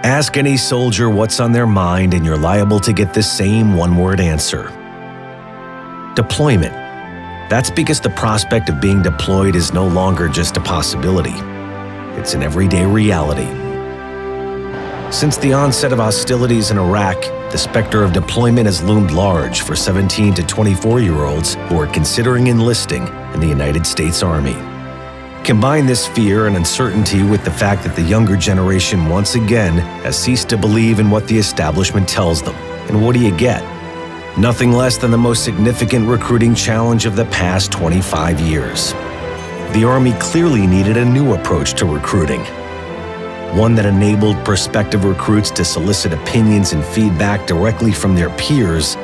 Ask any soldier what's on their mind and you're liable to get the same one-word answer. Deployment. That's because the prospect of being deployed is no longer just a possibility. It's an everyday reality. Since the onset of hostilities in Iraq, the specter of deployment has loomed large for 17 to 24-year-olds who are considering enlisting in the United States Army. Combine this fear and uncertainty with the fact that the younger generation once again has ceased to believe in what the establishment tells them. And what do you get? Nothing less than the most significant recruiting challenge of the past 25 years. The Army clearly needed a new approach to recruiting. One that enabled prospective recruits to solicit opinions and feedback directly from their peers,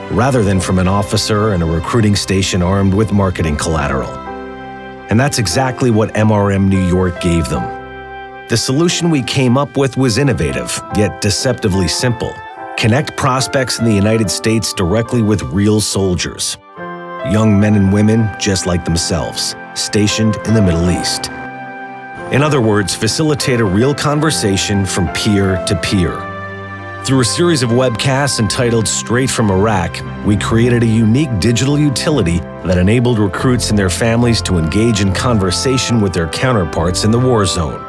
rather than from an officer in a recruiting station armed with marketing collateral. And that's exactly what MRM New York gave them. The solution we came up with was innovative, yet deceptively simple. Connect prospects in the United States directly with real soldiers. Young men and women just like themselves, stationed in the Middle East. In other words, facilitate a real conversation from peer to peer. Through a series of webcasts entitled Straight from Iraq, we created a unique digital utility that enabled recruits and their families to engage in conversation with their counterparts in the war zone.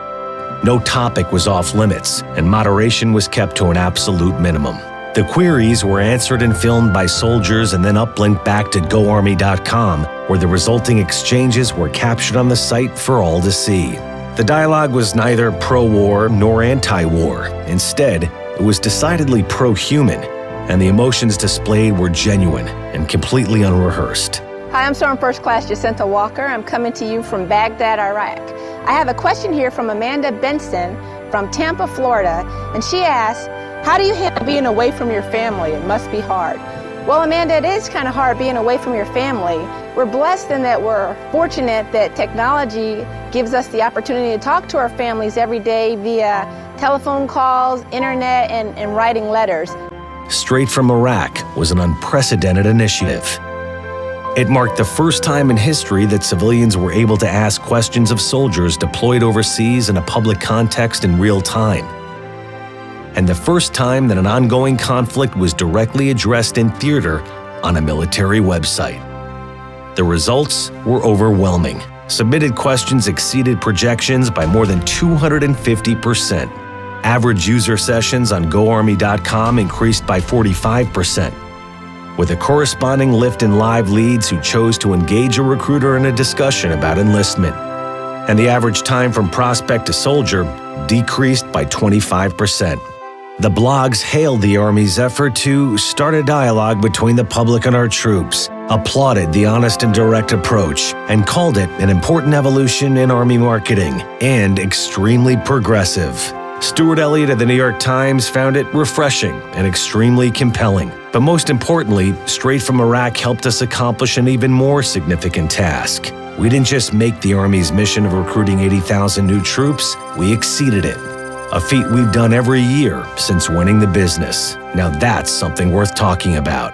No topic was off limits, and moderation was kept to an absolute minimum. The queries were answered and filmed by soldiers and then uplinked back to GoArmy.com, where the resulting exchanges were captured on the site for all to see. The dialogue was neither pro-war nor anti-war. Instead, it was decidedly pro-human, and the emotions displayed were genuine and completely unrehearsed. Hi, I'm Storm First Class Jacinta Walker. I'm coming to you from Baghdad, Iraq. I have a question here from Amanda Benson from Tampa, Florida, and she asks, how do you handle being away from your family? It must be hard. Well, Amanda, it is kind of hard being away from your family. We're blessed in that we're fortunate that technology gives us the opportunity to talk to our families every day via telephone calls, internet, and writing letters. Straight from Iraq was an unprecedented initiative. It marked the first time in history that civilians were able to ask questions of soldiers deployed overseas in a public context in real time. And the first time that an ongoing conflict was directly addressed in theater on a military website. The results were overwhelming. Submitted questions exceeded projections by more than 250%. Average user sessions on GoArmy.com increased by 45%, with a corresponding lift in live leads who chose to engage a recruiter in a discussion about enlistment. And the average time from prospect to soldier decreased by 25%. The blogs hailed the Army's effort to start a dialogue between the public and our troops, applauded the honest and direct approach, and called it an important evolution in Army marketing and extremely progressive. Stuart Elliott of the New York Times found it refreshing and extremely compelling. But most importantly, Straight from Iraq helped us accomplish an even more significant task. We didn't just make the Army's mission of recruiting 80,000 new troops, we exceeded it. A feat we've done every year since winning the business. Now that's something worth talking about.